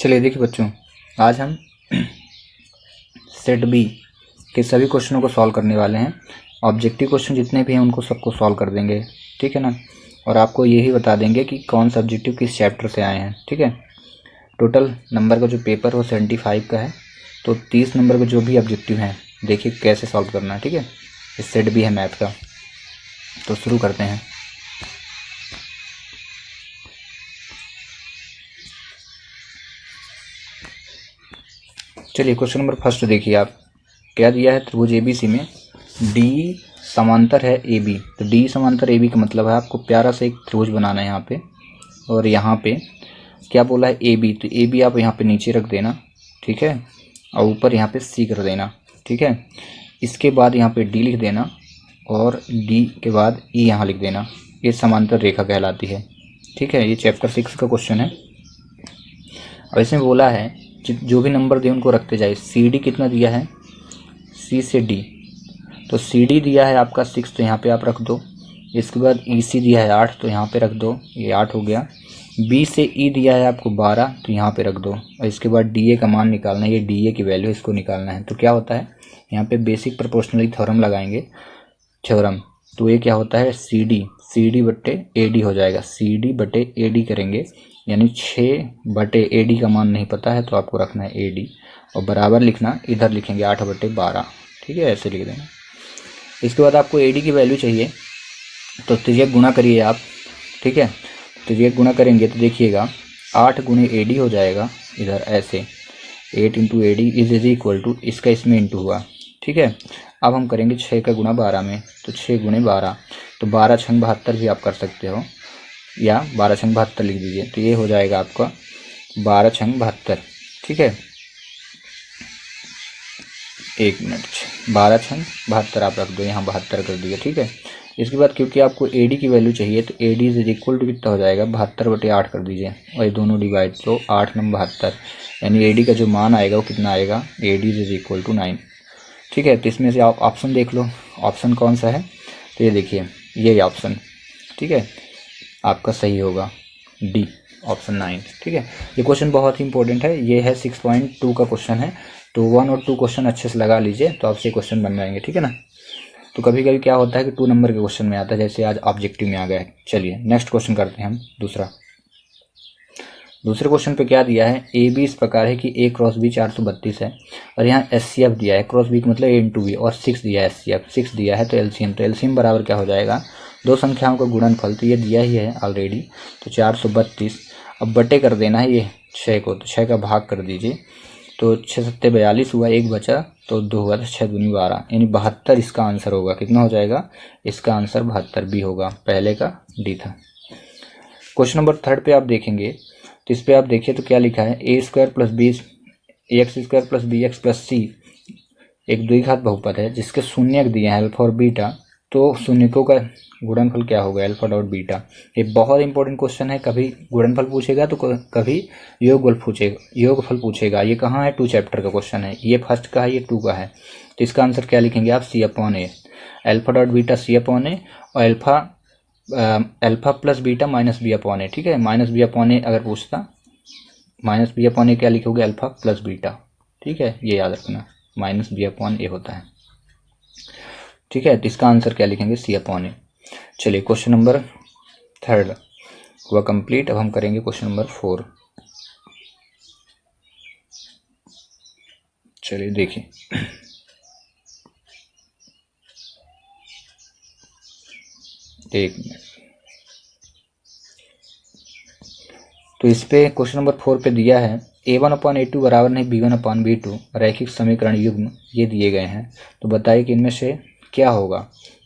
चलिए देखिए बच्चों, आज हम सेट बी के सभी क्वेश्चनों को सॉल्व करने वाले हैं। ऑब्जेक्टिव क्वेश्चन जितने भी हैं उनको सबको सॉल्व कर देंगे, ठीक है ना। और आपको यही बता देंगे कि कौन सा ऑब्जेक्टिव किस चैप्टर से आए हैं, ठीक है। टोटल नंबर का जो पेपर वो 75 का है, तो 30 नंबर के जो भी ऑब्जेक्टिव हैं देखिए कैसे सॉल्व करना है, ठीक है। इस सेट बी है मैथ का, तो शुरू करते हैं। चलिए क्वेश्चन नंबर फर्स्ट देखिए आप, क्या दिया है। त्रिभुज एबीसी में डी समांतर है ए बी, तो डी समांतर ए बी का मतलब है आपको प्यारा सा एक त्रिभुज बनाना है यहाँ पे। और यहाँ पे क्या बोला है ए बी, तो ए बी आप यहाँ पे नीचे रख देना, ठीक है। और ऊपर यहाँ पे सी कर देना, ठीक है। इसके बाद यहाँ पे डी लिख देना और डी के बाद ई यहाँ लिख देना। ये समांतर रेखा कहलाती है, ठीक है। ये चैप्टर 6 का क्वेश्चन है। अब इसमें बोला है जो भी नंबर दिए उनको रखते जाए। सी डी कितना दिया है, सी से डी, तो सी डी दिया है आपका 6, तो यहाँ पे आप रख दो। इसके बाद ई सी दिया है 8, तो यहाँ पे रख दो, ये 8 हो गया। बी से ई दिया है आपको 12, तो यहाँ पे रख दो। और इसके बाद डी ए का मान निकालना है, ये डी ए की वैल्यू इसको निकालना है। तो क्या होता है, यहाँ पे बेसिक प्रोपोर्शनलिटी थ्योरम लगाएंगे, थ्योरम। तो ये क्या होता है, सी डी बट्टे ए डी हो जाएगा। सी डी बटे ए डी करेंगे, यानी 6 बटे ए डी का मान नहीं पता है तो आपको रखना है ए डी, और बराबर लिखना, इधर लिखेंगे 8 बटे 12, ठीक है, ऐसे लिख देना। इसके बाद आपको ए डी की वैल्यू चाहिए, तो तिर्यक गुणा करिए आप, ठीक है। तिर्यक गुणा करेंगे तो देखिएगा 8 गुणे ए डी हो जाएगा, इधर ऐसे 8 into a d is equal to, इसका इसमें इंटू हुआ, ठीक है। अब हम करेंगे 6 का गुणा 12 में, तो 6 गुणे 12, तो 12 छंग 72 भी आप कर सकते हो, या 12 छंग 72 लिख दीजिए। तो ये हो जाएगा आपका 12 छंग 72, ठीक है। 1 मिनट, 12 छंग 72 आप रख दो, यहाँ 72 कर दिए, ठीक है। इसके बाद क्योंकि आपको ए डी की वैल्यू चाहिए, तो a d is equal to कितना हो जाएगा, 72 बटे 8 कर दीजिए, और ये दोनों डिवाइड, तो 8 नंबर 72, यानी ए डी का जो मान आएगा वो कितना आएगा, a d is equal to 9, ठीक है। तो इसमें से आप ऑप्शन देख लो, ऑप्शन कौन सा है, तो ये देखिए ये ऑप्शन, ठीक है, आपका सही होगा डी, ऑप्शन 9, ठीक है। ये क्वेश्चन बहुत ही इंपॉर्टेंट है, ये है 6.2 का क्वेश्चन है, तो 1 और 2 क्वेश्चन अच्छे से लगा लीजिए, तो आपसे क्वेश्चन बन जाएंगे, ठीक है ना। तो कभी कभी क्या होता है कि 2 नंबर के क्वेश्चन में आता है, जैसे आज ऑब्जेक्टिव में आ गया है। चलिए नेक्स्ट क्वेश्चन करते हैं हम दूसरे क्वेश्चन पे क्या दिया है, ए बी इस प्रकार है कि ए क्रॉस बी 432 है, और यहाँ एस सी एफ दिया है, क्रॉस बी का मतलब ए इंटू बी, और 6 दिया है, एस सी एफ 6 दिया है, तो एलसीएम बराबर क्या हो जाएगा, दो संख्याओं का गुणनफल, तो ये दिया ही है ऑलरेडी, तो 432। अब बटे कर देना है ये 6 को, तो 6 का भाग कर दीजिए, तो 6 सत्ते 42 हुआ, 1 बचा, तो 2 हुआ, तो 6 दूनी 12, यानी 72 इसका आंसर होगा। कितना हो जाएगा, इसका आंसर 72 भी होगा, पहले का डी था। क्वेश्चन नंबर 3 पे आप देखेंगे, तो इस पर आप देखिए तो क्या लिखा है, A square plus B X square plus B X plus C एक द्विघात बहुपद है जिसके शून्यक दिए हैं अल्फा और बीटा, तो शून्यकों का गुणनफल क्या होगा, अल्फा डॉट बीटा। ये बहुत इंपॉर्टेंट क्वेश्चन है, कभी गुणनफल पूछेगा तो कभी योगफल पूछेगा। ये कहाँ है, 2 चैप्टर का क्वेश्चन है, ये फर्स्ट का है, ये 2 का है। तो इसका आंसर क्या लिखेंगे आप, C upon A, alpha dot beta C upon A, और alpha plus beta minus B upon A, ठीक है। माइनस बी अपॉन ए अगर पूछता, माइनस बी अपॉन ए क्या लिखोगे, अल्फा प्लस बीटा, ठीक है, ये याद रखना, माइनस बी अपॉन ए होता है, ठीक है। तो इसका आंसर क्या लिखेंगे, सी अपॉन ए। चलिए क्वेश्चन नंबर 3 हुआ कंप्लीट। अब हम करेंगे क्वेश्चन नंबर 4। चलिए देखिए, एक मिनट, तो इस पे क्वेश्चन नंबर 4 पे दिया है a1 अपॉन a2 बराबर नहीं b1 अपॉन b2 रैखिक समीकरण युग्म ये दिए गए हैं, तो बताइए कि इनमें से क्या होगा।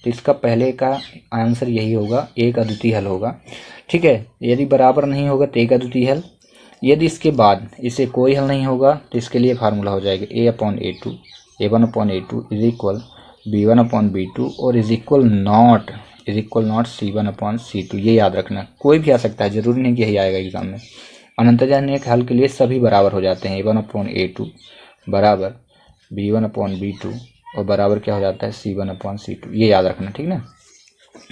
तो इसका पहले का आंसर यही होगा, एक अद्वितीय हल होगा, ठीक है। यदि बराबर नहीं होगा तो एक अद्वितीय हल, यदि इसके बाद इसे कोई हल नहीं होगा तो इसके लिए फार्मूला हो जाएगा a upon a2, a1 upon a2 is equal b1 upon b2 और is equal not c1 upon c2। ये याद रखना, कोई भी आ सकता है, जरूरी नहीं कि यही आएगा एग्जाम में। अनंतजनिक हल के लिए सभी बराबर हो जाते हैं, a1 अपॉन a2 बराबर b1 अपॉन b2 और बराबर क्या हो जाता है, c1 अपॉन c2। ये याद रखना, ठीक ना।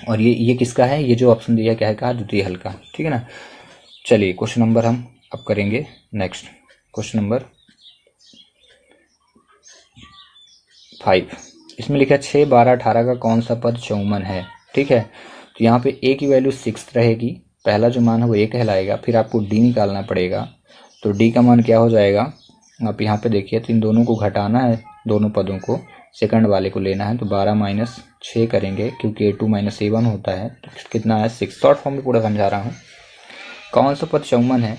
और ये किसका है, ये जो ऑप्शन दिया क्या है, कहा द्वितीय हल का, ठीक है ना। चलिए क्वेश्चन नंबर हम अब करेंगे नेक्स्ट। क्वेश्चन नंबर 5, इसमें लिखा 6, 12, 18 का कौन सा पद चौमन है। ठीक है, तो यहाँ पे ए की वैल्यू 6 रहेगी, पहला जो मान है वो ए कहलाएगा। फिर आपको डी निकालना पड़ेगा, तो डी का मान क्या हो जाएगा, आप यहाँ पे देखिए, तो इन दोनों को घटाना है, दोनों पदों को, सेकंड वाले को लेना है। तो 12 माइनस 6 करेंगे, क्योंकि A2 माइनस A1 होता है, तो कितना है 6। शॉर्ट फॉर्म में पूरा समझा रहा हूँ। कौन सा पद चौमन है,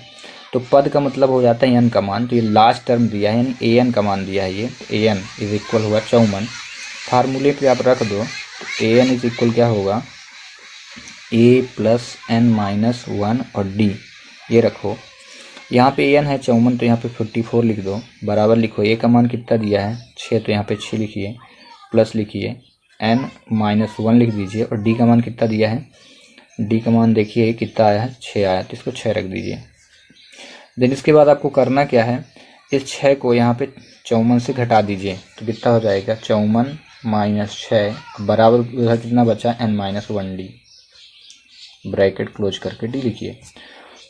तो पद का मतलब हो जाता है एन का मान, तो ये लास्ट टर्म दिया है, यानी ए एन का मान दिया है, ये ए एन इज इक्वल हुआ चौमन। फार्मूले पे आप रख दो, तो ए एन इज इक्वल क्या होगा, ए प्लस एन माइनस 1 और डी, ये रखो। यहाँ पे एन है चौमन, तो यहाँ पे 54 लिख दो, बराबर लिखो ए का मान कितना दिया है 6, तो यहाँ पे 6 लिखिए, प्लस लिखिए एन माइनस 1 लिख दीजिए, और डी का मान कितना दिया है, डी का मान देखिए कितना आया है 6 आया, तो इसको 6 रख दीजिए। देन इसके बाद आपको करना क्या है, इस 6 को यहाँ पे चौमन से घटा दीजिए, तो कितना हो जाएगा चौमन माइनस 6 बराबर उधर कितना बचा n minus 1 d, bracket close करके डी लिखिए।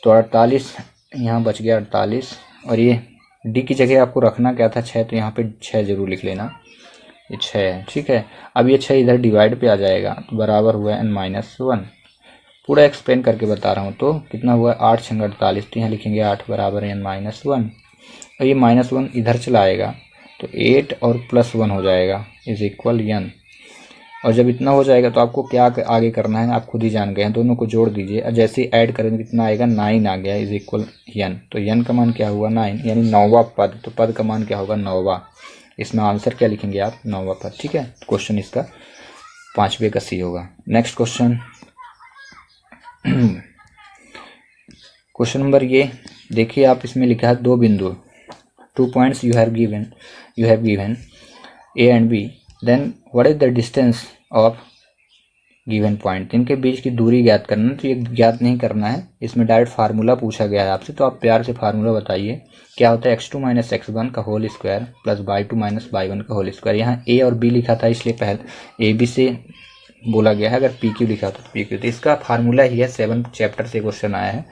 तो 48 यहाँ बच गया 48, और ये डी की जगह आपको रखना क्या था 6, तो यहाँ पे 6 जरूर लिख लेना, ये 6 है। ठीक है, अब ये 6 इधर डिवाइड पे आ जाएगा, तो बराबर हुआ एन माइनस 1। पूरा एक्सप्लेन करके बता रहा हूँ, तो कितना हुआ 8 6 48, तो यहाँ लिखेंगे 8 बराबर एन माइनस 1, और ये माइनस 1 इधर चला आएगा, तो 8 और प्लस 1 हो जाएगा इज इक्वल एन। और जब इतना हो जाएगा तो आपको क्या आगे करना है, आप खुद ही जान गए हैं, दोनों को जोड़ दीजिए, और जैसे ही ऐड करेंगे कितना आएगा 9 आ गया इज इक्वल एन। तो एन का मान क्या हुआ 9, यानी 9वां पद, तो पद का मान क्या होगा 9वां। इसमें आंसर क्या लिखेंगे आप 9वां पद। ठीक है, क्वेश्चन इसका 5वें का सी होगा। नेक्स्ट क्वेश्चन, क्वेश्चन नंबर ये देखिए, आप इसमें लिखा है 2 बिंदु, 2 points you have given A and B, then what is the distance of given point. इनके बीच की दूरी ज्ञात करना, तो ये ज्ञात नहीं करना है, इसमें डायरेक्ट फार्मूला पूछा गया है आपसे, तो आप प्यार से फार्मूला बताइए क्या होता है, x2 माइनस x1 का whole square plus y2 minus y1 का होल स्क्वायर। यहाँ a और b लिखा था, इसलिए पहले a b से बोला गया है, अगर पी क्यू लिखा होता तो पी क्यू, तो इसका फार्मूला ही है, 7 चैप्टर से क्वेश्चन आया है,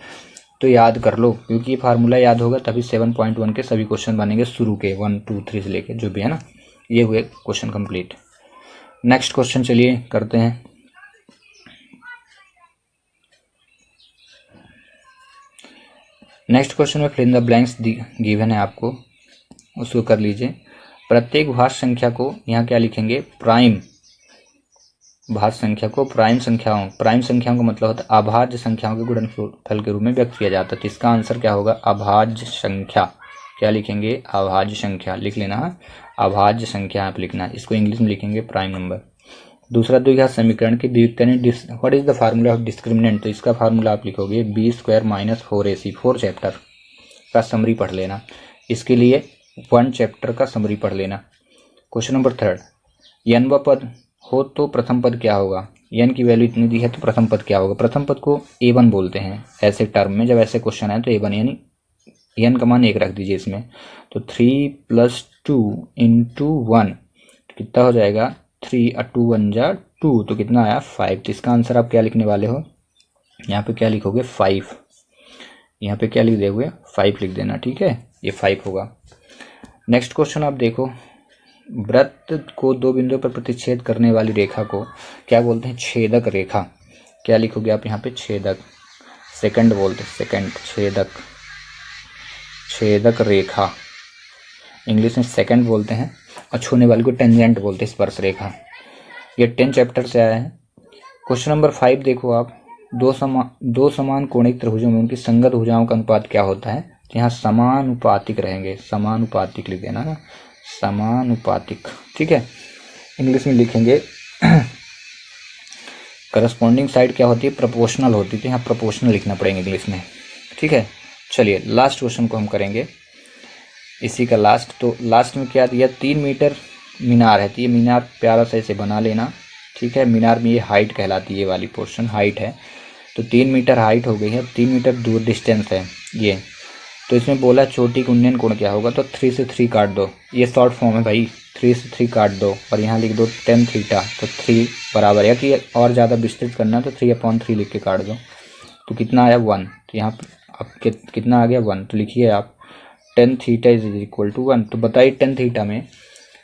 तो याद कर लो, क्योंकि ये फार्मूला याद होगा तभी 7.1 के सभी क्वेश्चन बनेंगे, शुरू के 1 2 3 से लेके जो भी है ना। ये हुए क्वेश्चन कंप्लीट। नेक्स्ट क्वेश्चन चलिए करते हैं। नेक्स्ट क्वेश्चन में fill in the blanks given है आपको, उसको कर लीजिए। प्रत्येक भाज्य संख्या को यहाँ क्या लिखेंगे, प्राइम भाज्य संख्या को प्राइम संख्याओं का मतलब होता है अभाज्य संख्याओं के गुणनफल के रूप में व्यक्त किया जाता है। तो इसका आंसर क्या होगा, अभाज्य संख्या। क्या लिखेंगे, अभाज्य संख्या लिख लेना है, अभाज्य संख्या आप लिखना है, इसको इंग्लिश में लिखेंगे प्राइम नंबर। दूसरा द्विघात समीकरण की व्युत्पत्ति, what is the formula of discriminant, तो इसका फार्मूला आप लिखोगे b square minus 4ac। 4 chapter का समरी पढ़ लेना, इसके लिए 1 चैप्टर का समरी पढ़ लेना। क्वेश्चन नंबर 3, n पद हो तो प्रथम पद क्या होगा, n की वैल्यू इतनी दी है तो प्रथम पद क्या होगा। प्रथम पद को a1 बोलते हैं ऐसे टर्म में, जब ऐसे क्वेश्चन आए तो a1, यानी n का मान 1 रख दीजिए इसमें, तो 3 + 2 × 1 तो कितना हो जाएगा 3 और 2 1 जा 2, तो कितना आया 5। तो इसका आंसर आप क्या लिखने वाले हो, यहाँ पे क्या लिखोगे 5, यहाँ पे क्या लिख दोगे 5 लिख देना। ठीक है, ये 5 होगा। नेक्स्ट क्वेश्चन आप देखो, वृत्त को 2 बिंदुओं पर प्रतिच्छेद करने वाली रेखा को क्या बोलते हैं, छेदक रेखा। क्या लिखोगे आप यहाँ पे छेदक, सेकंड बोलते हैं, सेकंड छेदक, छेदक रेखा इंग्लिश में सेकंड बोलते हैं, और छूने वाले को टेंजेंट बोलते हैं, स्पर्श रेखा। ये 10 चैप्टर से आया है। क्वेश्चन नंबर 5 देखो आप, दो समान कोणिक त्रिभुजों में उनकी संगत भुजाओं का अनुपात क्या होता है। तो यहाँ समानुपातिक रहेंगे, समानुपातिक लिख देना ना, समानुपातिक। ठीक है, इंग्लिश में लिखेंगे करस्पॉन्डिंग साइड क्या होती है, प्रोपोर्शनल होती है, तो यहाँ प्रोपोर्शनल लिखना पड़ेगा इंग्लिश में। ठीक है, चलिए लास्ट क्वेश्चन को हम करेंगे, इसी का लास्ट। तो लास्ट में क्या दिया, 3 मीटर मीनार है, तो ये मीनार प्यारा सा ऐसे बना लेना। ठीक है, मीनार में ये हाइट कहलाती है, ये वाली पोर्शन हाइट है, तो 3 मीटर हाइट हो गई है, 3 मीटर दूर डिस्टेंस है ये। तो इसमें बोला चोटी का उन्नयन कोण क्या होगा, तो 3 से 3 काट दो, ये शॉर्ट फॉर्म है भाई, 3 से 3 काट दो और यहाँ लिख दो tan थीटा, तो 3 बराबर है, कि और ज़्यादा विस्तृत करना तो 3/3 लिख के काट दो, तो कितना आया 1। तो यहाँ अब कितना आ गया 1, तो लिखिए आप tan theta is equal to 1। तो बताइए टेन थीटा में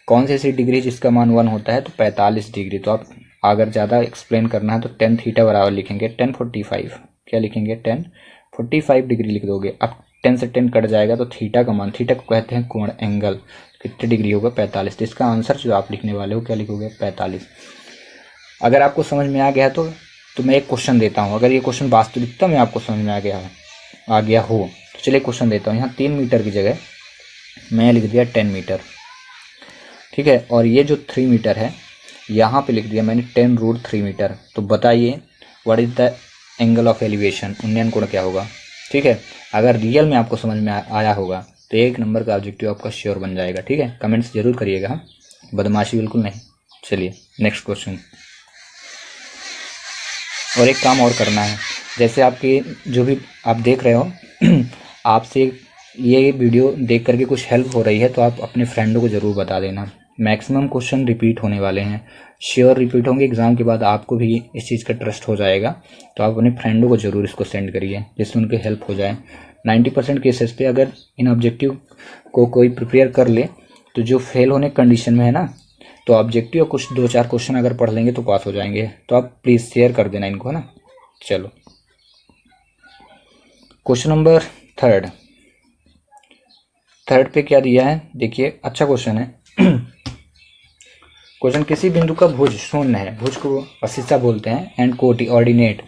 कौन सी ऐसी डिग्री जिसका मान 1 होता है, तो 45 डिग्री। तो आप अगर ज़्यादा एक्सप्लेन करना है तो टेन थीटा बराबर लिखेंगे 1045। क्या लिखेंगे? 1045 डिग्री लिख दोगे। अब 10 से 10 कट जाएगा तो थीटा का मान, थीटा को कहते हैं कोण, एंगल, कितने डिग्री होगा? 45। तो इसका आंसर जो आप लिखने वाले हो क्या लिखोगे? 45। अगर आपको समझ में आ गया तो मैं एक क्वेश्चन देता हूँ। अगर ये क्वेश्चन वास्तविकता में आपको समझ में आ गया हो तो चलिए क्वेश्चन देता हूँ। यहाँ 3 मीटर की जगह मैं लिख दिया 10 मीटर, ठीक है। और ये जो 3 मीटर है यहाँ पे लिख दिया मैंने 10√3 मीटर। तो बताइए what is the angle of elevation, उन्नयन कोण क्या होगा? ठीक है। अगर रियल में आपको समझ में आया होगा तो 1 नंबर का ऑब्जेक्टिव आपका श्योर बन जाएगा, ठीक है। कमेंट्स जरूर करिएगा, बदमाशी बिल्कुल नहीं। चलिए नेक्स्ट क्वेश्चन। और एक काम और करना है, जैसे आपके जो भी आप देख रहे हो आपसे ये वीडियो देख करके कुछ हेल्प हो रही है तो आप अपने फ्रेंडों को ज़रूर बता देना। मैक्सिमम क्वेश्चन रिपीट होने वाले हैं, श्योर रिपीट होंगे। एग्ज़ाम के बाद आपको भी इस चीज़ का ट्रस्ट हो जाएगा। तो आप अपने फ्रेंडों को ज़रूर इसको सेंड करिए जिससे उनकी हेल्प हो जाए। 90% केसेस पे अगर इन ऑब्जेक्टिव को कोई प्रिपेयर कर ले तो जो फेल होने कंडीशन में है ना, तो ऑब्जेक्टिव कुछ 2-4 क्वेश्चन अगर पढ़ लेंगे तो पास हो जाएंगे। तो आप प्लीज़ शेयर कर देना इनको, है ना। चलो क्वेश्चन नंबर थर्ड पे क्या दिया है देखिए, अच्छा क्वेश्चन है। क्वेश्चन, किसी बिंदु का भुज शून्य है, भुज को असीसा बोलते हैं, एंड कोटि ऑर्डिनेट,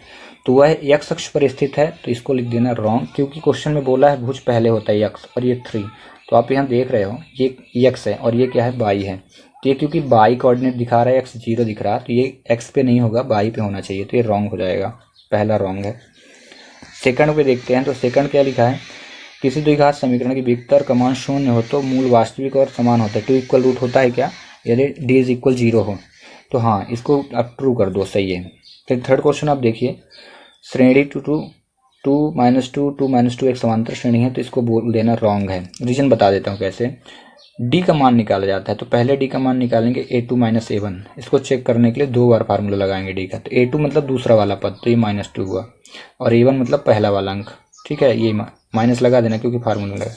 तो वह x अक्ष पर स्थित है। तो इसको लिख देना रॉन्ग, क्योंकि क्वेश्चन में बोला है भुज पहले होता है x और ये 3। तो आप यहाँ देख रहे हो ये x है और ये क्या है? y है। तो ये क्योंकि y कोऑर्डिनेट दिखा रहा है, x 0 दिख रहा है, तो ये x पे नहीं होगा, y पे होना चाहिए। तो ये रॉन्ग हो जाएगा, पहला रॉन्ग है। सेकंड पे देखते हैं। तो सेकंड क्या लिखा है? किसी द्विघात समीकरण की विकर्ण का मान शून्य हो तो मूल वास्तविक और समान होता है। 2 इक्वल रूट होता है क्या? यदि d इज इक्वल 0 हो तो हाँ, इसको आप ट्रू कर दो, सही है। फिर थर्ड क्वेश्चन आप देखिए, श्रेणी 2 एक समांतर श्रेणी है, तो इसको बोल देना रॉन्ग है। रीजन बता देता हूँ कैसे। d का मान निकाला जाता है, तो पहले d का मान निकालेंगे a2 - a1। इसको चेक करने के लिए 2 बार फार्मूला लगाएंगे d का। तो a2 मतलब दूसरा वाला पद, तो ये -2 हुआ, और a1 मतलब पहला वाला अंक, ठीक है। ये माइनस लगा देना क्योंकि फार्मूला लगा।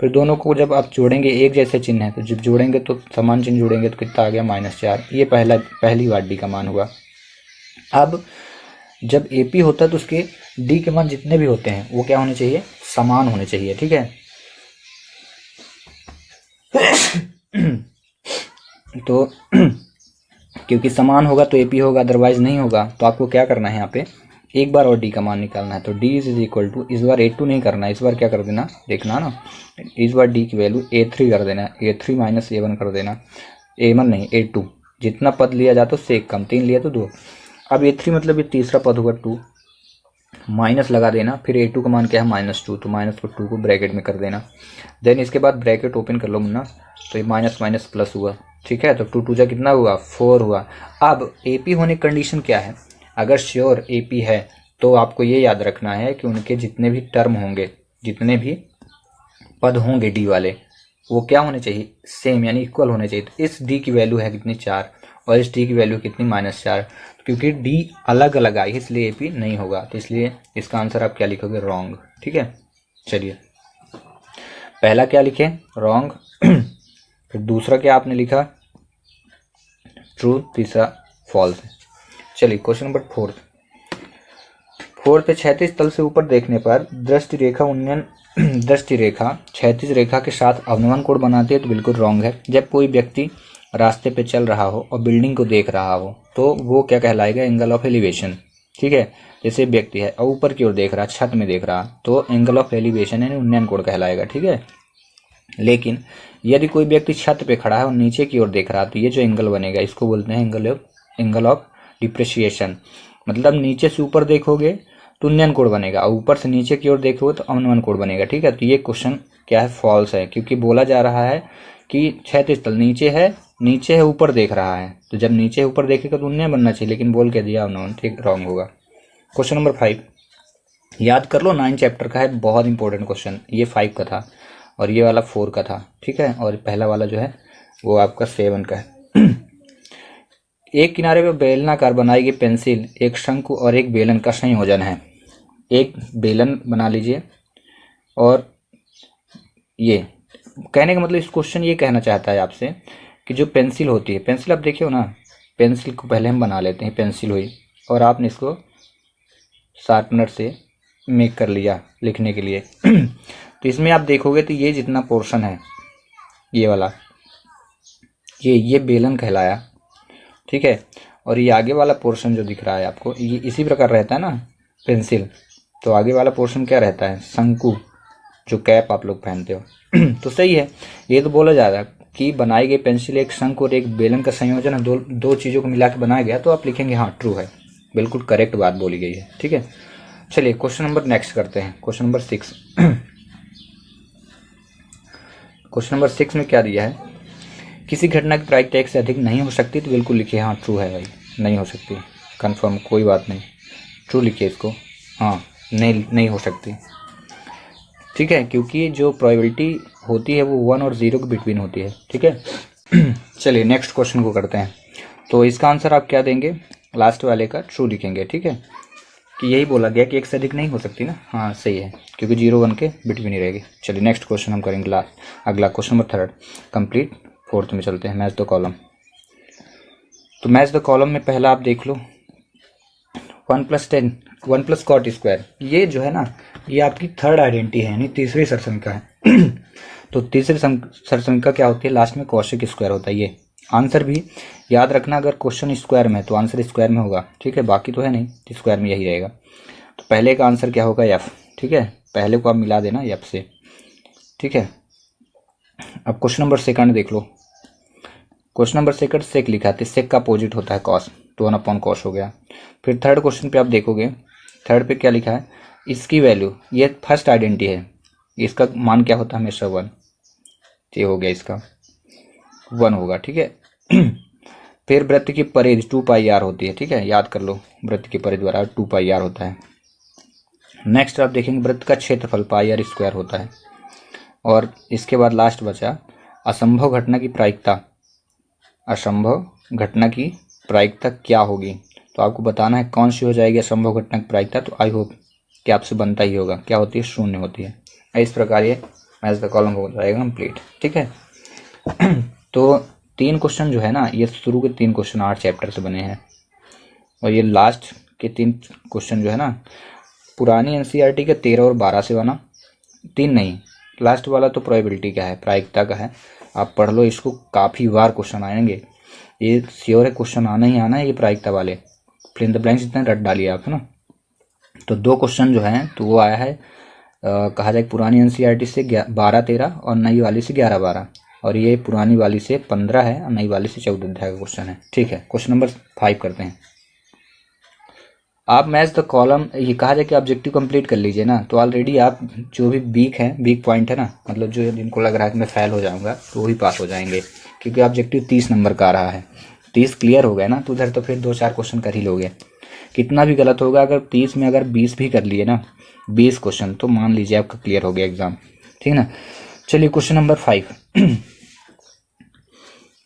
फिर दोनों को जब आप जोड़ेंगे, एक जैसे चिन्ह है तो जब जोड़ेंगे तो समान चिन्ह जोड़ेंगे तो कितना आ गया? -4। ये पहली बार डी का मान हुआ। अब जब AP होता है तो उसके डी के मान जितने भी होते हैं वो क्या होने चाहिए? समान होने चाहिए, ठीक है। तो क्योंकि समान होगा तो AP होगा, अदरवाइज नहीं होगा। तो आपको क्या करना है, यहाँ पे एक बार और d का मान निकालना है। तो d इज इक्वल टू, इस बार a2 नहीं करना है, इस बार क्या कर देना, देखना ना, इस बार d की वैल्यू a3 कर देना, a3 - a1 कर देना, a1 नहीं a2। जितना पद लिया जाता है उससे एक कम, 3 लिया तो 2। अब a3 मतलब ये तीसरा पद होगा 2, माइनस लगा देना। फिर a2 का मान क्या है? -2, तो माइनस को 2 को ब्रैकेट में कर देना। देन इसके बाद ब्रैकेट ओपन कर लो मुन्ना, तो ये माइनस माइनस प्लस हुआ, ठीक है। तो 2 2 जा कितना हुआ? 4 हुआ। अब AP होने कंडीशन क्या है? अगर श्योर AP है तो आपको ये याद रखना है कि उनके जितने भी टर्म होंगे, जितने भी पद होंगे d वाले, वो क्या होने चाहिए? सेम, यानी इक्वल होने चाहिए। तो इस d की वैल्यू है कितनी? 4, और इस d की वैल्यू कितनी? -4। क्योंकि d अलग अलग आई इसलिए AP नहीं होगा। तो इसलिए इसका आंसर आप क्या लिखोगे? रॉन्ग, ठीक है। चलिए पहला क्या लिखे? रॉन्ग। फिर दूसरा क्या आपने लिखा? ट्रू। तीसरा फॉल्स। चलिए क्वेश्चन नंबर फोर्थ पे, क्षैतिज तल से ऊपर देखने पर दृष्टि रेखा उन्नयन दृष्टि रेखा क्षैतिज रेखा के साथ अवनमन कोण बनाती है, तो बिल्कुल रॉन्ग है। जब कोई व्यक्ति रास्ते पे चल रहा हो और बिल्डिंग को देख रहा हो तो वो क्या कहलाएगा? एंगल ऑफ एलिवेशन, ठीक है। जैसे व्यक्ति है और ऊपर की ओर देख रहा, छत में देख रहा, तो एंगल ऑफ एलिवेशन यानी उन्नयन कोण कहलाएगा, ठीक है। लेकिन यदि कोई व्यक्ति छत पे खड़ा है और नीचे की ओर देख रहा, तो ये जो एंगल बनेगा इसको बोलते हैं एंगल ऑफ डिप्रेशिएशन। मतलब नीचे से ऊपर देखोगे तो उन्नयन कोण बनेगा, और ऊपर से नीचे की ओर देखोगे तो अवनमन कोण बनेगा, ठीक है। तो ये क्वेश्चन क्या है? फॉल्स है, क्योंकि बोला जा रहा है कि क्षैतिज तल नीचे है ऊपर देख रहा है, तो जब नीचे ऊपर देखेगा तो उन्नयन बनना चाहिए, लेकिन बोल के दिया अवनमन, ठीक, रॉन्ग होगा। क्वेश्चन नंबर 5 याद कर लो, 9 चैप्टर का है, बहुत इंपॉर्टेंट क्वेश्चन। ये 5 का था और ये वाला 4 का था, ठीक है। और पहला वाला जो है वो आपका 7 का है। एक किनारे पर बेलनाकार बनाई गई पेंसिल एक शंकु और एक बेलन का संयोजन है। एक बेलन बना लीजिए और ये कहने का मतलब इस क्वेश्चन ये कहना चाहता है आपसे कि जो पेंसिल होती है, पेंसिल आप देखिए हो ना, पेंसिल को पहले हम बना लेते हैं, पेंसिल हुई और आपने इसको शार्पनर से मेक कर लिया लिखने के लिए तो इसमें आप देखोगे तो ये जितना पोर्शन है ये वाला, ये बेलन कहलाया, ठीक है। और ये आगे वाला पोर्शन जो दिख रहा है आपको, ये इसी प्रकार रहता है ना पेंसिल, तो आगे वाला पोर्शन क्या रहता है, शंकु, जो कैप आप लोग पहनते हो तो सही है, ये तो बोला जा रहा है कि बनाई गई पेंसिल एक शंकु और एक बेलन का संयोजन है, दो चीज़ों को मिला के बनाया गया, तो आप लिखेंगे हाँ ट्रू है, बिल्कुल करेक्ट बात बोली गई है, ठीक है। चलिए क्वेश्चन नंबर नेक्स्ट करते हैं, क्वेश्चन नंबर 6 क्वेश्चन नंबर 6 में क्या दिया है, किसी घटना की प्रायिकता एक से अधिक नहीं हो सकती, तो बिल्कुल लिखिए हाँ ट्रू है भाई, नहीं हो सकती, कंफर्म, कोई बात नहीं, ट्रू लिखिए इसको, हाँ नहीं हो सकती, ठीक है, क्योंकि जो प्रोबेबिलिटी होती है वो 1 और 0 के बिटवीन होती है, ठीक है। चलिए नेक्स्ट क्वेश्चन को करते हैं। तो इसका आंसर आप क्या देंगे, लास्ट वाले का ट्रू लिखेंगे, ठीक है, कि यही बोला गया कि एक से अधिक नहीं हो सकती ना, हाँ सही है, क्योंकि 0 1 के बिटवीन ही रहेगी। चलिए नेक्स्ट क्वेश्चन हम करेंगे अगला क्वेश्चन नंबर 3 कंप्लीट 4th में चलते हैं, मैच द कॉलम। तो मैच द कॉलम में पहला आप देख लो 1 + 10 1 + cot स्क्वायर, ये जो है ना ये आपकी थर्ड आइडेंटिटी है, यानी तीसरी सरसंख्या है तो तीसरी सरसंख्या क्या होती है, लास्ट में कौशिक स्क्वायर होता है। ये आंसर भी याद रखना, अगर क्वेश्चन स्क्वायर में है तो आंसर स्क्वायर में होगा, ठीक है, बाकी तो है नहीं, तो स्क्वायर में यही रहेगा। तो पहले का आंसर क्या होगा, एफ, ठीक है, पहले को आप मिला देना एफ से, ठीक है। अब क्वेश्चन नंबर 2 देख लो, क्वेश्चन नंबर 2 सेक लिखा है, सेक का अपोजिट होता है कॉस, तो 1/cos हो गया। फिर थर्ड क्वेश्चन पे आप देखोगे, थर्ड पे क्या लिखा है, इसकी वैल्यू, ये फर्स्ट आइडेंटिटी है, इसका मान क्या होता है हमेशा 1, ये हो गया, इसका 1 होगा, ठीक है। फिर वृत्त की परिधि 2πr होती है, ठीक है, याद कर लो, वृत्त की परिधि द्वारा 2πr होता है। नेक्स्ट आप देखेंगे वृत्त का क्षेत्रफल πr² होता है। और इसके बाद लास्ट बचा असंभव घटना की प्रायिकता, असंभव घटना की प्रायिकता क्या होगी, तो आपको बताना है कौन सी हो जाएगी असंभव घटना की प्रायिकता। तो आई होप कि आपसे बनता ही होगा, क्या होती है, 0 होती है। इस प्रकार ये मैच द कॉलम हो जाएगा कंप्लीट, ठीक है। तो 3 क्वेश्चन जो है ना, ये शुरू के 3 क्वेश्चन 8 चैप्टर से बने हैं, और ये लास्ट के 3 क्वेश्चन जो है ना पुरानी एनसीईआरटी के 13 और 12 से बना, 3 नहीं, लास्ट वाला तो प्रोबेबिलिटी का है, प्रायिकता का है, आप पढ़ लो इसको, काफ़ी बार क्वेश्चन आएंगे, ये श्योर है क्वेश्चन आना ही आना है, ये प्रायिकता वाले फिल इन द ब्लैंक्स जितने रट डालिए आप, है ना। तो 2 क्वेश्चन जो हैं तो वो आया है कहा जाए पुरानी एनसीईआरटी से 12-13 और नई वाली से 11-12, और ये पुरानी वाली से 15 है और नई वाली से 14 अध्याय का क्वेश्चन है, ठीक है। क्वेश्चन नंबर 5 करते हैं। आप मैच द कॉलम, ये कहा जाए कि ऑब्जेक्टिव कंप्लीट कर लीजिए ना, तो ऑलरेडी आप जो भी वीक पॉइंट है ना, मतलब जो जिनको लग रहा है कि मैं फेल हो जाऊंगा, तो वही पास हो जाएंगे, क्योंकि ऑब्जेक्टिव 30 नंबर का आ रहा है, 30 क्लियर हो गया ना, तो उधर तो फिर 2-4 क्वेश्चन कर ही लोगे, कितना भी गलत होगा, अगर 30 में अगर 20 भी कर लिए ना, 20 क्वेश्चन, तो मान लीजिए आपका क्लियर हो गया एग्जाम, ठीक ना। चलिए क्वेश्चन नंबर 5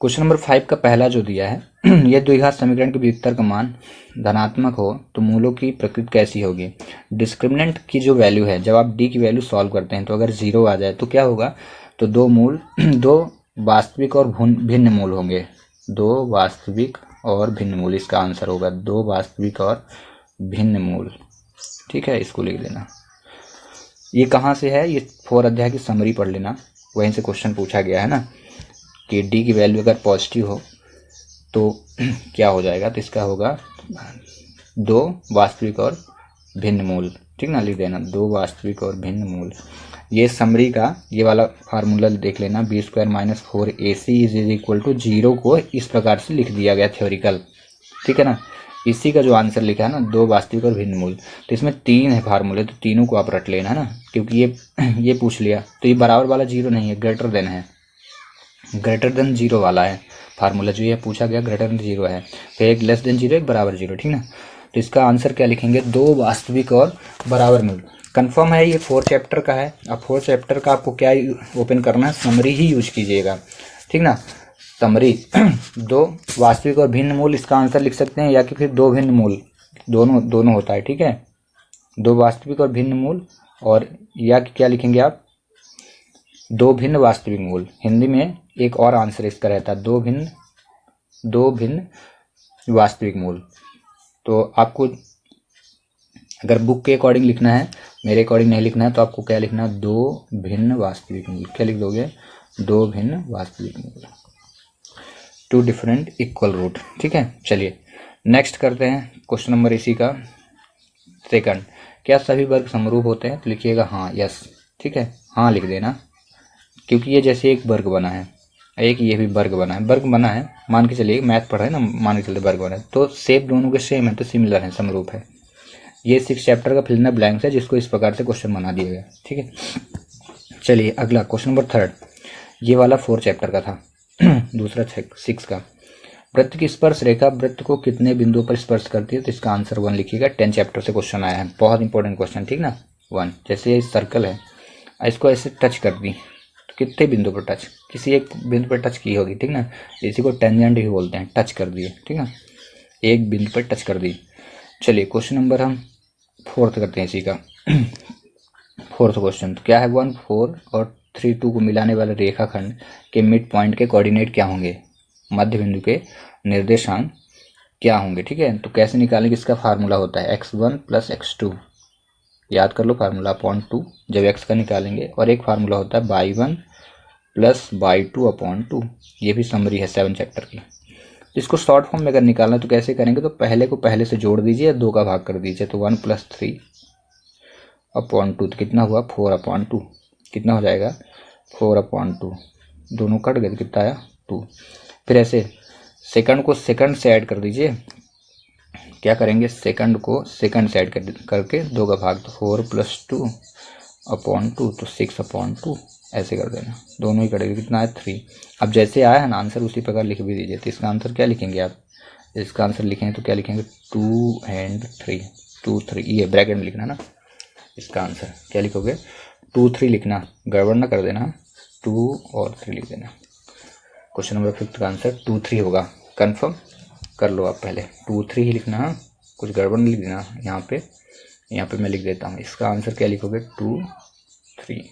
क्वेश्चन नंबर 5 का पहला जो दिया है यह द्विघात समीकरण के व्युत्तर का मान धनात्मक हो तो मूलों की प्रकृति कैसी होगी। डिस्क्रिमिनेंट की जो वैल्यू है, जब आप डी की वैल्यू सॉल्व करते हैं तो अगर 0 आ जाए तो क्या होगा, तो 2 वास्तविक और भिन्न मूल होंगे, 2 वास्तविक और भिन्न मूल, इसका आंसर होगा 2 वास्तविक और भिन्न मूल, ठीक है, इसको लिख लेना। ये कहाँ से है, ये 4 अध्याय की समरी पढ़ लेना, वहीं से क्वेश्चन पूछा गया है ना, कि डी की वैल्यू अगर पॉजिटिव हो तो क्या हो जाएगा, तो इसका होगा 2 वास्तविक और भिन्न मूल, ठीक ना, लिख देना 2 वास्तविक और भिन्न मूल। ये समरी का ये वाला फार्मूला देख लेना, b² - 4ac = 0 को इस प्रकार से लिख दिया गया थ्योरिकल, ठीक है ना। इसी का जो आंसर लिखा है ना 2 वास्तविक और भिन्न मूल, तो इसमें 3 है फार्मूले, तो तीनों को आप रट लेना ना, क्योंकि ये पूछ लिया, तो ये बराबर वाला 0 नहीं है, ग्रेटर देन है, ग्रेटर देन 0 वाला है फार्मूला, जो ये पूछा गया ग्रेटर देन 0 है, फिर एक लेस देन 0 एक बराबर 0, ठीक ना। तो इसका आंसर क्या लिखेंगे, 2 वास्तविक और बराबर मूल। कंफर्म है ये 4 चैप्टर का है। अब 4 चैप्टर का आपको क्या ओपन करना है, समरी ही यूज कीजिएगा, ठीक ना, समरी 2 वास्तविक और भिन्न मूल, इसका आंसर लिख सकते हैं, या कि फिर 2 भिन्न मूल, दोनों होता है, ठीक है, 2 वास्तविक और भिन्न मूल, और या कि क्या लिखेंगे आप, दो भिन्न वास्तविक मूल, हिंदी में एक और आंसर इसका रहता है दो भिन्न वास्तविक मूल। तो आपको अगर बुक के अकॉर्डिंग लिखना है, मेरे अकॉर्डिंग नहीं लिखना है, तो आपको क्या लिखना है, दो भिन्न वास्तविक मूल। क्या लिख दोगे, दो भिन्न वास्तविक मूल, टू डिफरेंट इक्वल रूट। ठीक है, चलिए नेक्स्ट करते हैं क्वेश्चन नंबर इसी का सेकंड। क्या सभी वर्ग समरूप होते हैं, तो लिखिएगा हाँ, यस। ठीक है, हाँ लिख देना, क्योंकि ये जैसे एक वर्ग बना है, एक ये भी वर्ग बना है, वर्ग बना है, मान के चलिए मैथ पढ़ा है ना, मान के चलिए वर्ग बना है, तो शेप दोनों के सेम है, तो सिमिलर है, समरूप है। ये 6 चैप्टर का फिल इन द ब्लैंक्स है, जिसको इस प्रकार से क्वेश्चन बना दिया गया। ठीक है, चलिए अगला क्वेश्चन नंबर थर्ड, ये वाला 4 चैप्टर का था दूसरा 6 का। वृत्त की स्पर्श रेखा वृत्त को कितने बिंदुओं पर स्पर्श करती है, तो इसका आंसर 1 लिखिएगा। 10 चैप्टर से क्वेश्चन आया है, बहुत इंपॉर्टेंट क्वेश्चन, ठीक ना। 1, जैसे ये सर्कल है, इसको ऐसे टच कर दी, तो कितने बिंदु पर टच, किसी एक बिंदु पर टच की होगी, ठीक ना। इसी को टेंजेंट ही बोलते हैं, टच कर दिए, ठीक ना, एक बिंदु पर टच कर दी। चलिए क्वेश्चन नंबर हम 4 करते हैं इसी का 4th क्वेश्चन। तो क्या है, 1, 4 और 3, 2 को मिलाने वाले रेखाखंड के मिड पॉइंट के कोऑर्डिनेट क्या होंगे, मध्य बिंदु के निर्देशांक क्या होंगे। ठीक है, तो कैसे निकालेंगे, इसका फार्मूला होता है x1 + x2, याद कर लो फार्मूला, अपॉन 2 जब x का निकालेंगे, और एक फार्मूला होता है y1 + y2 अपॉन 2, ये भी समरी है 7 चैप्टर की। इसको शॉर्ट फॉर्म में अगर निकालना है तो कैसे करेंगे, तो पहले को पहले से जोड़ दीजिए, 2 का भाग कर दीजिए, तो 1 + 3 अपॉन 2, तो कितना हुआ 4 अपॉन 2, कितना हो जाएगा 4 अपॉन 2, दोनों कट गए, कितना आया 2। फिर ऐसे सेकंड को सेकंड से ऐड कर दीजिए, क्या करेंगे, सेकंड को सेकंड से ऐड करके 2 का भाग, तो 4 + 2 अपॉन 2, तो 6 अपॉन 2, ऐसे कर देना, दोनों ही कटेंगे, कितना है 3। अब जैसे आया है ना आंसर, उसी प्रकार लिख भी दीजिए। तो इसका आंसर क्या लिखेंगे आप, इसका आंसर लिखेंगे तो क्या लिखेंगे, 2 and 3, 2 3, ये ब्रैकेट में लिखना ना, इसका आंसर क्या लिखोगे, 2 3 लिखना, गड़बड़ ना कर देना, 2 और 3 लिख देना। क्वेश्चन नंबर 5 का आंसर 2 3 होगा, कंफर्म कर लो आप, पहले 2 3 ही लिखना, कुछ गड़बड़ नहीं लिख देना। यहाँ पे मैं लिख देता हूँ, इसका आंसर क्या लिखोगे, 2 3।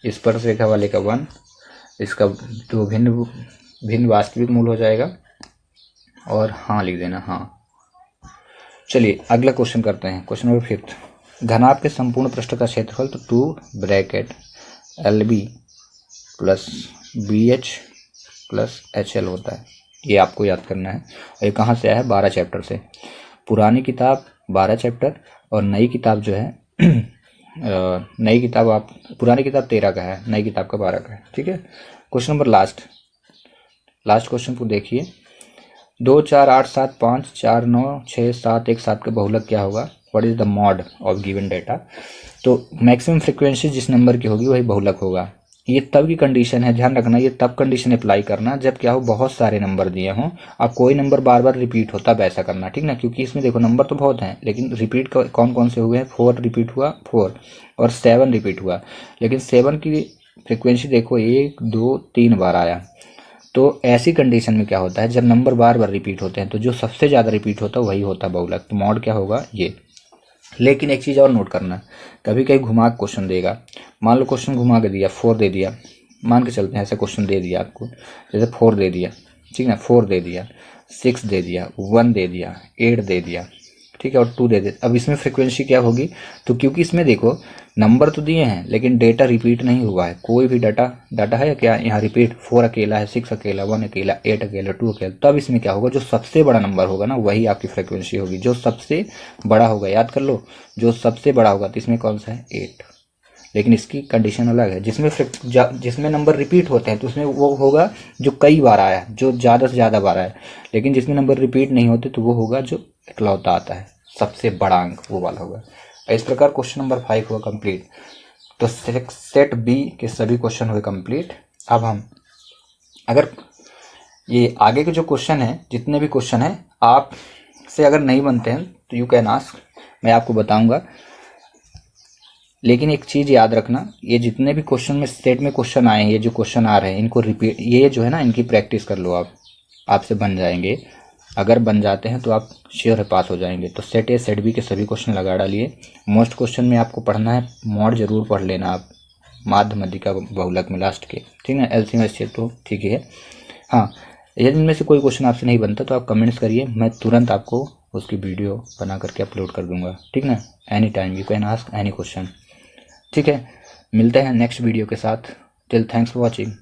स्पर्श रेखा वाले का 1, इसका दो भिन्न वास्तविक मूल हो जाएगा, और हाँ लिख देना, हाँ। चलिए अगला क्वेश्चन करते हैं, क्वेश्चन नंबर 5। घनाभ के संपूर्ण पृष्ठ का क्षेत्रफल, तो 2 ब्रैकेट LB + BH + HL होता है, ये आपको याद करना है। और ये कहाँ से आया है, 12 चैप्टर से। पुरानी किताब 12 चैप्टर, और नई किताब जो है नई किताब आप, पुरानी किताब 13 का है, नई किताब का 12 का है। ठीक है, क्वेश्चन नंबर लास्ट क्वेश्चन को देखिए, 2 4 8 7 5 4 9 6 7 1 7 का बहुलक क्या होगा, what is the mod of given data. तो मैक्सिमम फ्रीक्वेंसी जिस नंबर की होगी वही बहुलक होगा। ये तब की कंडीशन है, ध्यान रखना, ये तब कंडीशन अप्लाई करना जब क्या हो, बहुत सारे नंबर दिए हों, अब कोई नंबर बार बार रिपीट हो, तब ऐसा करना, ठीक ना। क्योंकि इसमें देखो नंबर तो बहुत हैं, लेकिन रिपीट कौन कौन से हुए हैं, 4 रिपीट हुआ, 4 और 7 रिपीट हुआ, लेकिन 7 की फ्रिक्वेंसी देखो 1 2 3 बार आया। तो ऐसी कंडीशन में क्या होता है, जब नंबर बार बार रिपीट होते हैं तो जो सबसे ज़्यादा रिपीट होता है वही होता है बहुलक। तो मॉड क्या होगा, ये। लेकिन एक चीज़ और नोट करना, कभी कहीं घुमा के क्वेश्चन देगा, मान लो क्वेश्चन घुमा के दिया, 4 दे दिया, मान के चलते हैं ऐसा क्वेश्चन दे दिया आपको, जैसे 4 दे दिया, ठीक ना, 4 दे दिया, 6 दे दिया, 1 दे दिया, 8 दे दिया, ठीक है, और 2 दे दिया। अब इसमें फ्रिक्वेंसी क्या होगी, तो क्योंकि इसमें देखो नंबर तो दिए हैं लेकिन डेटा रिपीट नहीं हुआ है, कोई भी डाटा है क्या यहाँ रिपीट, 4 अकेला है, 6 अकेला, 1 अकेला, 8 अकेला, 2 अकेला, तब इसमें क्या होगा, जो सबसे बड़ा नंबर होगा ना वही आपकी फ्रिक्वेंसी होगी, जो सबसे बड़ा होगा, याद कर लो, जो सबसे बड़ा होगा। तो इसमें कौन सा है, 8, लेकिन इसकी कंडीशन अलग है, जिसमें नंबर रिपीट होते हैं तो उसमें वो होगा जो कई बार आया है, जो ज़्यादा से ज़्यादा बार आया, लेकिन जिसमें नंबर रिपीट नहीं होते तो वो होगा जो इकलौता आता है, सबसे बड़ा अंक वो वाला होगा। इस प्रकार क्वेश्चन नंबर 5 हुआ कंप्लीट। तो सेट बी के सभी क्वेश्चन हुए कंप्लीट। अब हम अगर ये आगे के जो क्वेश्चन है, जितने भी क्वेश्चन हैं आप से अगर नहीं बनते हैं तो यू कैन आस्क, मैं आपको बताऊंगा। लेकिन एक चीज़ याद रखना, ये जितने भी क्वेश्चन में सेट में क्वेश्चन आए हैं, ये जो क्वेश्चन आ रहे हैं इनको रिपीट, ये जो है ना इनकी प्रैक्टिस कर लो आप, आपसे बन जाएंगे। अगर बन जाते हैं तो आप श्योर है पास हो जाएंगे। तो सेट ए सेट बी के सभी क्वेश्चन लगा डालिए। मोस्ट क्वेश्चन में आपको पढ़ना है, मॉड जरूर पढ़ लेना आप, माध्य मध्यिका बहुलक में लास्ट के, ठीक है। एलसीएम एचसीएफ तो ठीक ही है। हाँ, यदि इनमें से कोई क्वेश्चन आपसे नहीं बनता तो आप कमेंट्स करिए, मैं तुरंत आपको उसकी वीडियो बना करके अपलोड कर दूंगा, ठीक ना। Any time you can ask any question, ठीक है। मिलते हैं नेक्स्ट वीडियो के साथ। Till thanks for watching.